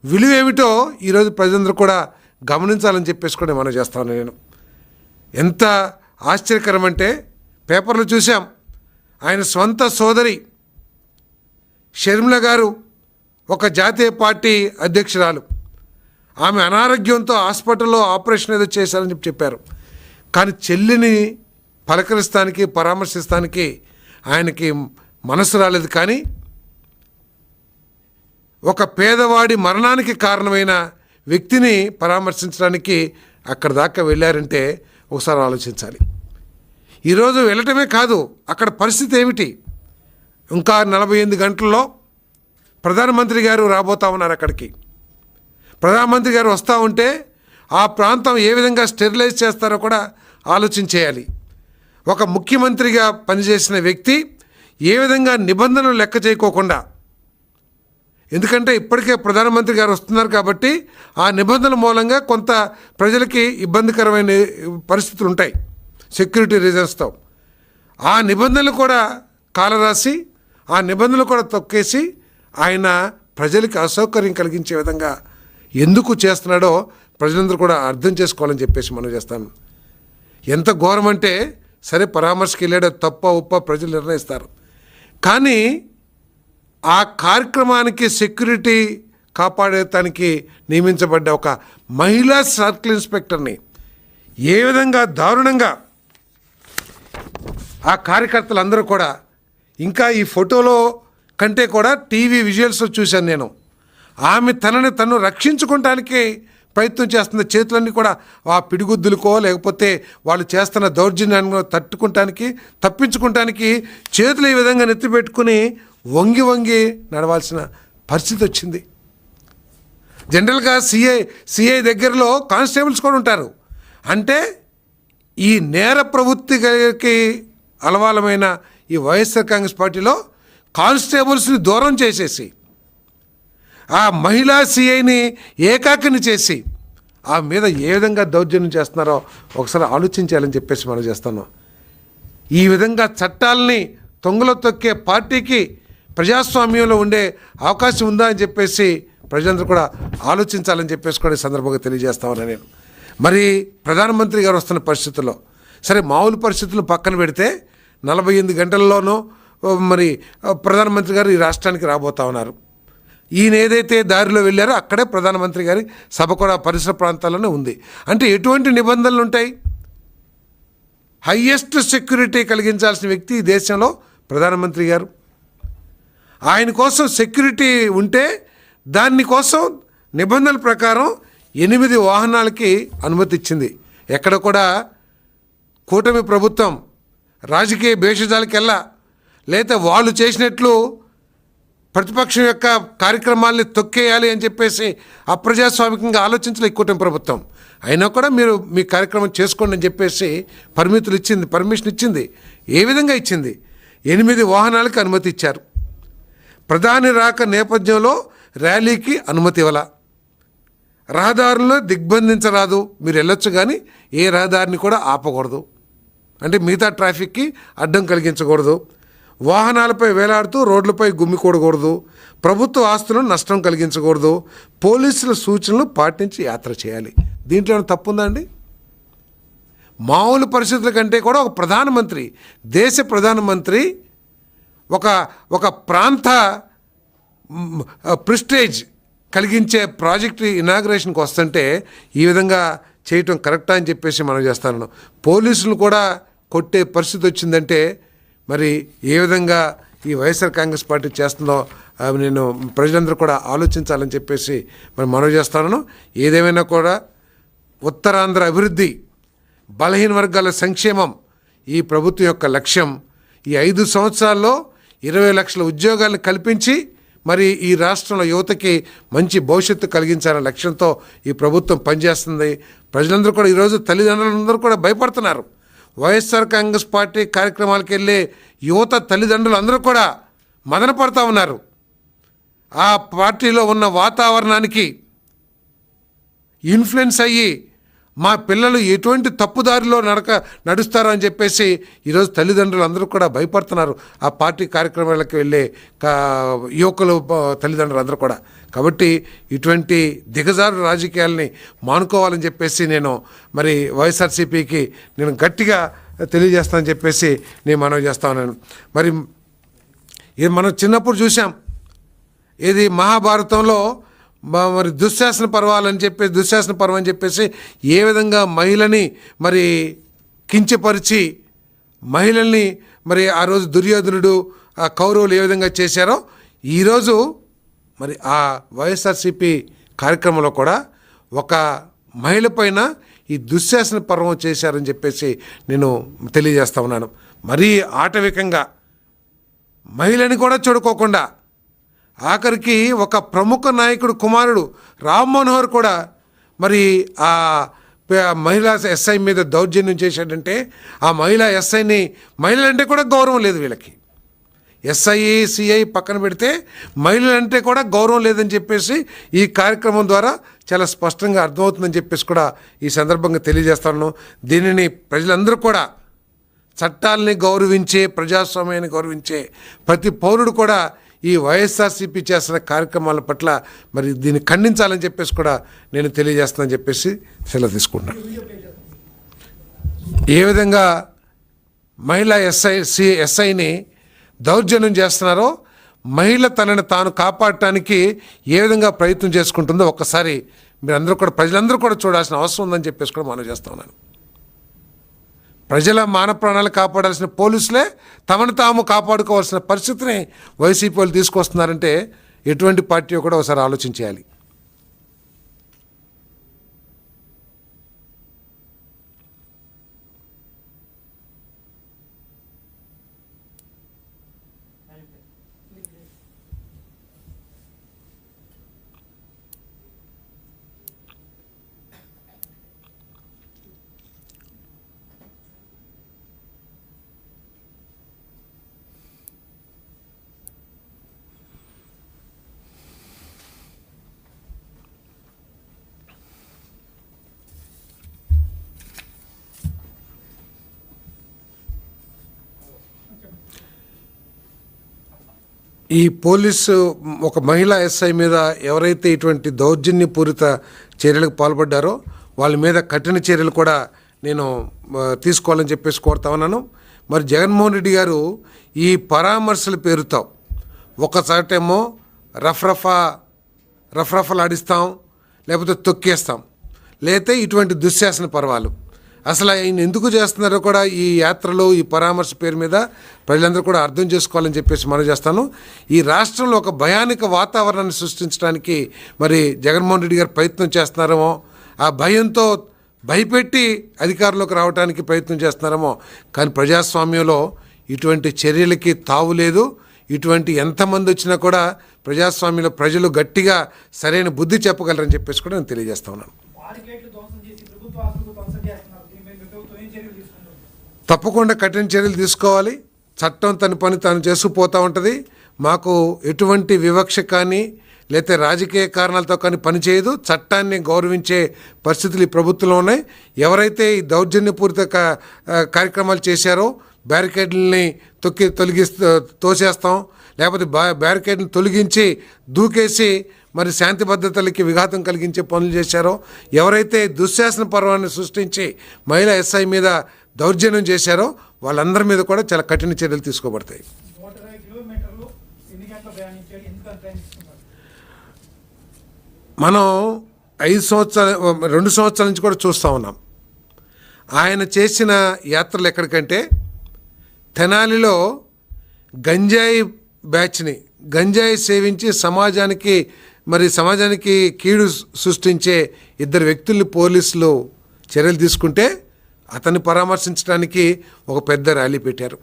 విలువ ఏమిటో ఈరోజు ప్రజలందరూ కూడా గమనించాలని చెప్పేసి కూడా మనం చేస్తాను. నేను ఎంత ఆశ్చర్యకరం అంటే పేపర్లో చూసాం, ఆయన స్వంత సోదరి షర్మిల గారు ఒక జాతీయ పార్టీ అధ్యక్షురాలు, ఆమె అనారోగ్యంతో హాస్పిటల్లో ఆపరేషన్ ఏదో చేశారని చెప్పారు. కానీ చెల్లిని పలకరిస్తానికి పరామర్శిస్తానికి ఆయనకి మనసు రాలేదు. కానీ ఒక పేదవాడి మరణానికి కారణమైన వ్యక్తిని పరామర్శించడానికి అక్కడ దాకా వెళ్ళారంటే ఒకసారి ఆలోచించాలి. ఈరోజు వెళ్ళటమే కాదు, అక్కడ పరిస్థితి ఏమిటి? ఇంకా 48 గంటల్లో ప్రధానమంత్రి గారు రాబోతా ఉన్నారు. అక్కడికి ప్రధానమంత్రి గారు వస్తూ ఉంటే ఆ ప్రాంతం ఏ విధంగా స్టెరిలైజ్ చేస్తారో కూడా ఆలోచించేయాలి. ఒక ముఖ్యమంత్రిగా పనిచేసిన వ్యక్తి ఏ విధంగా నిబంధనలు లెక్క చేయకోకుండా, ఎందుకంటే ఇప్పటికే ప్రధానమంత్రి గారు వస్తున్నారు కాబట్టి ఆ నిబంధనల మూలంగా కొంత ప్రజలకి ఇబ్బందికరమైన పరిస్థితులు ఉంటాయి సెక్యూరిటీ రీజన్స్తో. ఆ నిబంధనలు కూడా కాలరాసి ఆ నిబంధనలు కూడా తొక్కేసి ఆయన ప్రజలకి అసౌకర్యం కలిగించే విధంగా ఎందుకు చేస్తున్నాడో ప్రజలందరూ కూడా అర్థం చేసుకోవాలని చెప్పేసి మనం చేస్తాను. ఎంత ఘోరం అంటే, సరే పరామర్శకి వెళ్ళాడో తప్ప ఉప్ప ప్రజలు నిర్ణయిస్తారు. కానీ ఆ కార్యక్రమానికి సెక్యూరిటీ కాపాడటానికి నియమించబడ్డ ఒక మహిళా సర్కిల్ ఇన్స్పెక్టర్ని ఏ విధంగా దారుణంగా ఆ కార్యకర్తలందరూ కూడా, ఇంకా ఈ ఫోటోలో కంటే కూడా టీవీ విజువల్స్ చూశాను నేను, ఆమె తనని తను రక్షించుకోవటానికి ప్రయత్నం చేస్తున్న చేతులన్నీ కూడా ఆ పిడిగుద్దులకో లేకపోతే వాళ్ళు చేస్తున్న దౌర్జన్యాన్ని తప్పించుకుంటానికి చేతులు ఈ విధంగా నెత్తిపెట్టుకుని వంగి వంగి నడవాల్సిన పరిస్థితి వచ్చింది. జనరల్గా సిఐ దగ్గరలో కానిస్టేబుల్స్ కూడా ఉంటారు. అంటే ఈ నేర ప్రవృత్తికి అలవాలమైన ఈ వైఎస్ఆర్ కాంగ్రెస్ పార్టీలో కానిస్టేబుల్స్ని దూరం చేసేసి ఆ మహిళా సిఐని ఏకాకిని చేసి ఆ మీద ఏ విధంగా దౌర్జన్యం చేస్తున్నారో ఒకసారి ఆలోచించాలని చెప్పేసి మనం చేస్తున్నాం. ఈ విధంగా చట్టాలని తొంగలో తొక్కే పార్టీకి ప్రజాస్వామ్యంలో ఉండే అవకాశం ఉందా అని చెప్పేసి ప్రజలందరూ కూడా ఆలోచించాలని చెప్పేసి కూడా ఈ సందర్భంగా తెలియజేస్తామని నేను. మరి ప్రధానమంత్రి గారు వస్తున్న పరిస్థితుల్లో, సరే మామూలు పరిస్థితులు పక్కన పెడితే 48 గంటల్లోనూ మరి ప్రధానమంత్రి గారు ఈ రాష్ట్రానికి రాబోతా ఉన్నారు. ఈయన ఏదైతే దారిలో వెళ్ళారో అక్కడే ప్రధానమంత్రి గారి సభ కూడా పరిసర ప్రాంతాల్లోనే ఉంది. అంటే ఎటువంటి నిబంధనలు ఉంటాయి? హయ్యెస్ట్ సెక్యూరిటీ కలిగించాల్సిన వ్యక్తి ఈ దేశంలో ప్రధానమంత్రి గారు. ఆయన కోసం సెక్యూరిటీ ఉంటే దాని కోసం నిబంధనల ప్రకారం 8 వాహనాలకి అనుమతి ఇచ్చింది. ఎక్కడ కూడా కూటమి ప్రభుత్వం రాజకీయ భేషజాలకెల్లా లేదా వాళ్ళు చేసినట్లు ప్రతిపక్షం యొక్క కార్యక్రమాల్ని తొక్కేయాలి అని చెప్పేసి అప్రజాస్వామికంగా ఆలోచించలే కూటమి ప్రభుత్వం. అయినా కూడా మీరు మీ కార్యక్రమం చేసుకోండి అని చెప్పేసి పర్మిషన్ ఇచ్చింది. ఏ విధంగా ఇచ్చింది? 8 వాహనాలకి అనుమతి ఇచ్చారు. ప్రధాని రాక నేపథ్యంలో ర్యాలీకి అనుమతి ఇవ్వాల. రహదారులను దిగ్బంధించరాదు, మీరు వెళ్ళొచ్చు కానీ ఏ రహదారిని కూడా ఆపకూడదు, అంటే మిగతా ట్రాఫిక్కి అడ్డం కలిగించకూడదు. వాహనాలపై వేలాడుతూ రోడ్లపై గుమ్మికూడకూడదు. ప్రభుత్వ ఆస్తులను నష్టం కలిగించకూడదు. పోలీసుల సూచనలు పాటించి యాత్ర చేయాలి. దీంట్లో ఏమైనా తప్పు ఉందా అండి? మామూలు పరిస్థితుల కంటే కూడా ఒక ప్రధానమంత్రి, దేశ ప్రధానమంత్రి ఒక ప్రాంత ప్రిస్టేజ్ కలిగించే ప్రాజెక్ట్ ఇనాగ్రేషన్కి వస్తుంటే ఈ విధంగా చేయటం కరెక్టా అని చెప్పేసి మనం చేస్తాను. పోలీసులు కూడా కొట్టే పరిస్థితి వచ్చిందంటే మరి ఏ విధంగా ఈ వైఎస్ఆర్ కాంగ్రెస్ పార్టీ చేస్తుందో నేను ప్రజలందరూ కూడా ఆలోచించాలని చెప్పేసి మరి మనవి చేస్తాను. ఏదేమైనా కూడా ఉత్తరాంధ్ర అభివృద్ధి, బలహీన వర్గాల సంక్షేమం ఈ ప్రభుత్వం యొక్క లక్ష్యం. ఈ 5 సంవత్సరాల్లో 20 లక్షల ఉద్యోగాలను కల్పించి మరి ఈ రాష్ట్రంలో యువతకి మంచి భవిష్యత్తు కలిగించాలనే లక్ష్యంతో ఈ ప్రభుత్వం పనిచేస్తుంది. ప్రజలందరూ కూడా ఈరోజు తల్లిదండ్రులందరూ కూడా భయపడుతున్నారు. వైఎస్ఆర్ కాంగ్రెస్ పార్టీ కార్యక్రమాలకు వెళ్ళే యువత తల్లిదండ్రులు అందరూ కూడా మదన పడుతూ ఉన్నారు. ఆ పార్టీలో ఉన్న వాతావరణానికి ఇన్ఫ్లుయెన్స్ అయ్యి మా పిల్లలు ఎటువంటి తప్పుదారిలో నడుస్తారో అని చెప్పేసి ఈరోజు తల్లిదండ్రులు అందరూ కూడా భయపడుతున్నారు ఆ పార్టీ కార్యక్రమాలకు వెళ్ళే యువకులు తల్లిదండ్రులు అందరూ కూడా. కాబట్టి ఇటువంటి దిగజారు రాజకీయాలని మానుకోవాలని చెప్పేసి నేను మరి వైఎస్ఆర్సీపీకి నేను గట్టిగా తెలియజేస్తానని చెప్పేసి నేను మనవి చేస్తా ఉన్నాను. మరి ఇది మనం చిన్నప్పుడు చూసాం, ఇది మహాభారతంలో మరి దుశ్శాసన పర్వం అని చెప్పేసి ఏ విధంగా మహిళని మరి కించపరిచి మహిళల్ని మరి ఆ రోజు దుర్యోధనుడు ఆ కౌరవులు ఏ విధంగా చేశారో ఈరోజు మరి ఆ వైఎస్ఆర్సీపీ కార్యక్రమంలో కూడా ఒక మహిళ పైన ఈ దుశ్శాసన పర్వం చేశారని చెప్పేసి నేను తెలియజేస్తా ఉన్నాను. మరీ ఆటవికంగా మహిళని కూడా చూడుకోకుండా ఆఖరికి ఒక ప్రముఖ నాయకుడు కుమారుడు రామ్ మనోహర్ కూడా మరి ఆ మహిళా ఎస్ఐ మీద దౌర్జన్యం చేశాడంటే ఆ మహిళా ఎస్ఐని మహిళలంటే కూడా గౌరవం లేదు వీళ్ళకి. ఎస్ఐ సిఐ పక్కన పెడితే మహిళలంటే కూడా గౌరవం లేదని చెప్పేసి ఈ కార్యక్రమం ద్వారా చాలా స్పష్టంగా అర్థమవుతుందని చెప్పేసి కూడా ఈ సందర్భంగా తెలియజేస్తాను. దీనిని ప్రజలందరూ కూడా చట్టాలని గౌరవించే ప్రజాస్వామ్యాన్ని గౌరవించే ప్రతి పౌరుడు కూడా ఈ వైఎస్ఆర్సీపీ చేస్తున్న కార్యక్రమాల పట్ల మరి దీన్ని ఖండించాలని చెప్పేసి కూడా నేను తెలియజేస్తానని చెప్పేసి సెలవు తీసుకుంటున్నాను. ఏ విధంగా మహిళా ఎస్ఐని దౌర్జన్యం చేస్తున్నారో మహిళ తనని తాను కాపాడటానికి ఏ విధంగా ప్రయత్నం చేసుకుంటుందో ఒక్కసారి మీరందరూ కూడా ప్రజలందరూ కూడా చూడాల్సిన అవసరం ఉందని చెప్పేసి కూడా మనం చేస్తూ ఉన్నాను. ప్రజల మాన ప్రాణాలు కాపాడాల్సిన పోలీసులే తమను తాము కాపాడుకోవాల్సిన పరిస్థితిని వైసీపీ వాళ్ళు తీసుకొస్తున్నారంటే ఎటువంటి పార్టీ కూడా ఒకసారి ఆలోచించేయాలి. ఈ పోలీసు ఒక మహిళా ఎస్ఐ మీద ఎవరైతే ఇటువంటి దౌర్జన్యపూరిత చర్యలకు పాల్పడ్డారో వాళ్ళ మీద కఠిన చర్యలు కూడా నేను తీసుకోవాలని చెప్పేసి కోరుతా ఉన్నాను. మరి జగన్మోహన్ రెడ్డి గారు ఈ పరామర్శల పేరుతో ఒకసారిటేమో రఫ్రఫలు ఆడిస్తాం, లేకపోతే తొక్కేస్తాం, లేకపోతే ఇటువంటి దుశ్శాసన పర్వాలు అసలు ఆయన ఎందుకు చేస్తున్నారో కూడా ఈ యాత్రలో ఈ పరామర్శ పేరు మీద ప్రజలందరూ కూడా అర్థం చేసుకోవాలని చెప్పేసి మనం చేస్తాను. ఈ రాష్ట్రంలో ఒక భయానక వాతావరణాన్ని సృష్టించడానికి మరి జగన్మోహన్ రెడ్డి గారు ప్రయత్నం చేస్తున్నారేమో, ఆ భయంతో భయపెట్టి అధికారంలోకి రావడానికి ప్రయత్నం చేస్తున్నారేమో. కానీ ప్రజాస్వామ్యంలో ఇటువంటి చర్యలకి తావు లేదు. ఇటువంటి ఎంతమంది వచ్చినా కూడా ప్రజాస్వామ్యంలో ప్రజలు గట్టిగా సరైన బుద్ధి చెప్పగలరని చెప్పేసి కూడా నేను తెలియజేస్తా ఉన్నాను. తప్పకుండా కఠిన చర్యలు తీసుకోవాలి. చట్టం తన పని తాను చేసుకుపోతూ ఉంటుంది. మాకు ఎటువంటి వివక్ష కానీ లేకపోతే రాజకీయ కారణాలతో కానీ పనిచేయదు. చట్టాన్ని గౌరవించే పరిస్థితులు ఈ ప్రభుత్వంలో ఉన్నాయి. ఎవరైతే ఈ దౌర్జన్యపూరిత కార్యక్రమాలు చేశారో బ్యారికేడ్లని తోసేస్తాం, లేకపోతే బ్యారికేడ్ని తొలగించి దూకేసి మరి శాంతి భద్రతలకి విఘాతం కలిగించే పనులు చేశారో, ఎవరైతే దుశ్శాసన పర్వాన్ని సృష్టించి మహిళా ఎస్ఐ మీద దౌర్జన్యం చేశారో వాళ్ళందరి మీద కూడా చాలా కఠిన చర్యలు తీసుకోబడతాయి. మనం 2 సంవత్సరాల నుంచి కూడా చూస్తూ ఉన్నాం. ఆయన చేసిన యాత్రలు ఎక్కడికంటే తెనాలిలో గంజాయి బ్యాచ్ని గంజాయి సేవించి సమాజానికి కీడు సృష్టించే 2 వ్యక్తుల్ని పోలీసులు చర్యలు తీసుకుంటే అతన్ని పరామర్శించడానికి ఒక పెద్ద ర్యాలీ పెట్టారు.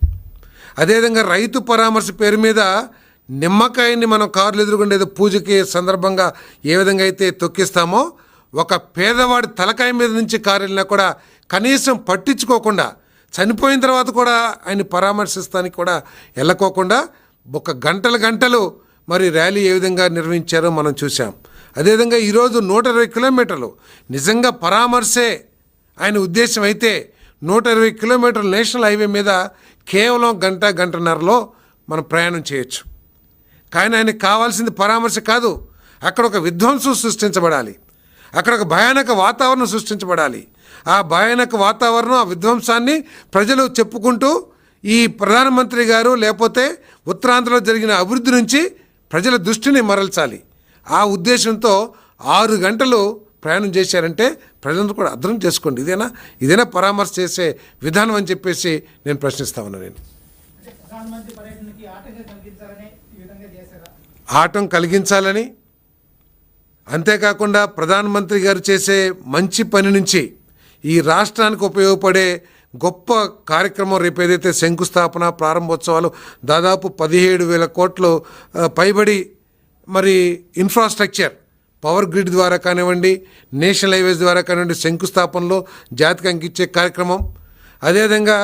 అదేవిధంగా రైతు పరామర్శ పేరు మీద నిమ్మకాయని మనం కార్లు ఎదురుగుండేది పూజకి సందర్భంగా ఏ విధంగా అయితే తొక్కిస్తామో, ఒక పేదవాడి తలకాయ మీద నుంచి కారు వెళ్ళినా కూడా కనీసం పట్టించుకోకుండా చనిపోయిన తర్వాత కూడా ఆయన పరామర్శిస్తానికి కూడా వెళ్ళకోకుండా ఒక గంటలు మరి ర్యాలీ ఏ విధంగా నిర్వహించారో మనం చూసాం. అదేవిధంగా ఈరోజు 120 కిలోమీటర్లు నిజంగా పరామర్శే ఆయన ఉద్దేశం అయితే 120 కిలోమీటర్ల నేషనల్ హైవే మీద కేవలం గంటన్నరలో మనం ప్రయాణం చేయొచ్చు. కానీ ఆయనకు కావాల్సింది పరామర్శ కాదు, అక్కడ ఒక విధ్వంసం సృష్టించబడాలి, అక్కడ ఒక భయానక వాతావరణం సృష్టించబడాలి. ఆ భయానక వాతావరణం, ఆ విధ్వంసాన్ని ప్రజలు చెప్పుకుంటూ ఈ ప్రధానమంత్రి గారు లేకపోతే ఉత్తరాంధ్రలో జరిగిన అభివృద్ధి నుంచి ప్రజల దృష్టిని మరల్చాలి. ఆ ఉద్దేశంతో 6 గంటలు ప్రయాణం చేశారంటే ప్రజలందరూ కూడా అర్థం చేసుకోండి, ఇదేనా పరామర్శ చేసే విధానం అని చెప్పేసి నేను ప్రశ్నిస్తా ఉన్నాను. నేను ఆటం కలిగించాలని, అంతేకాకుండా ప్రధానమంత్రి గారు చేసే మంచి పని నుంచి ఈ రాష్ట్రానికి ఉపయోగపడే గొప్ప కార్యక్రమం రేపు ఏదైతే శంకుస్థాపన ప్రారంభోత్సవాలు దాదాపు 17,000 కోట్లు పైబడి మరి ఇన్ఫ్రాస్ట్రక్చర్ పవర్ గ్రిడ్ ద్వారా కానివ్వండి, నేషనల్ హైవేస్ ద్వారా కానివ్వండి శంకుస్థాపనలో జాతికి అంకించే కార్యక్రమం, అదేవిధంగా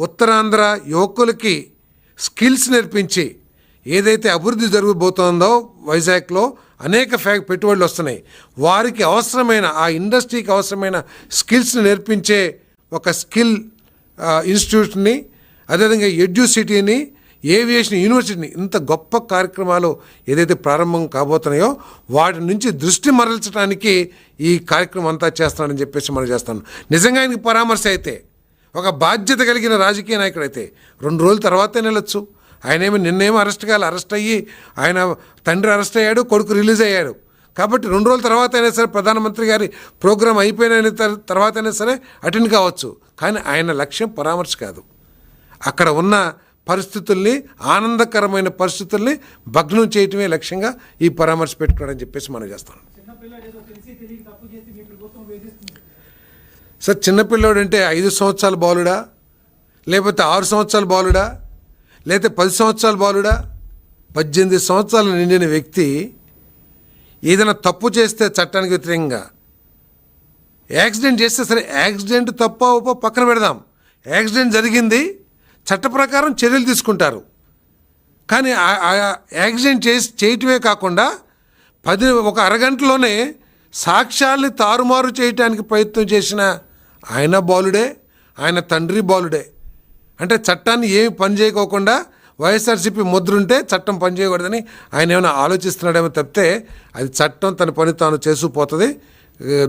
ఉత్తరాంధ్ర యువకులకి స్కిల్స్ నేర్పించి ఏదైతే అభివృద్ధి జరగబోతోందో వైజాగ్లో అనేక పెట్టుబడులు వస్తున్నాయి, వారికి అవసరమైన ఆ ఇండస్ట్రీకి అవసరమైన స్కిల్స్ని నేర్పించే ఒక స్కిల్ ఇన్స్టిట్యూట్ని, అదేవిధంగా ఎడ్యుసిటీని, ఏవియేషన్ యూనివర్సిటీని, ఇంత గొప్ప కార్యక్రమాలు ఏదైతే ప్రారంభం కాబోతున్నాయో వాటి నుంచి దృష్టి మరల్చడానికి ఈ కార్యక్రమం అంతా చేస్తానని చెప్పేసి మనం చేస్తాను. నిజంగా ఆయనకి పరామర్శ అయితే, ఒక బాధ్యత కలిగిన రాజకీయ నాయకుడు అయితే 2 రోజుల తర్వాతే నిలొచ్చు. నిన్నేమో అరెస్ట్ అయ్యి ఆయన తండ్రి అరెస్ట్ అయ్యాడు, కొడుకు రిలీజ్ అయ్యాడు. కాబట్టి 2 రోజుల తర్వాత అయినా సరే ప్రధానమంత్రి గారి ప్రోగ్రాం అయిపోయిన తర్వాత అయినా సరే అటెండ్ కావచ్చు. కానీ ఆయన లక్ష్యం పరామర్శ కాదు, అక్కడ ఉన్న పరిస్థితుల్ని, ఆనందకరమైన పరిస్థితుల్ని భగ్నం చేయటమే లక్ష్యంగా ఈ పరామర్శ పెట్టుకోవడం చెప్పేసి మనం చేస్తాం. సార్, చిన్నపిల్లోడు అంటే 5 సంవత్సరాల బాలుడా, లేకపోతే 6 సంవత్సరాల బాలుడా, లేకపోతే 10 సంవత్సరాల బాలుడా? 18 సంవత్సరాలు నిండిన వ్యక్తి ఏదైనా తప్పు చేస్తే చట్టానికి వ్యతిరేకంగా యాక్సిడెంట్ చేస్తే సరే, యాక్సిడెంట్ తప్ప ఒప్పో పక్కన పెడదాం, యాక్సిడెంట్ జరిగింది, చట్ట ప్రకారం చర్యలు తీసుకుంటారు. కానీ యాక్సిడెంట్ చేయటమే కాకుండా ఒక అరగంటలోనే సాక్ష్యాల్ని తారుమారు చేయటానికి ప్రయత్నం చేసిన ఆయన బాలుడే, ఆయన తండ్రి బాలుడే. అంటే చట్టాన్ని ఏమి పని చేయకోకుండా వైఎస్ఆర్సీపీ ముద్రుంటే చట్టం పనిచేయకూడదని ఆయన ఏమైనా ఆలోచిస్తున్నాడేమో తప్పితే అది చట్టం తన పని తాను చేసుకుపోతుంది,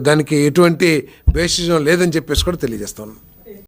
దానికి ఎటువంటి బేసిజం లేదని చెప్పేసి కూడా తెలియజేస్తాను.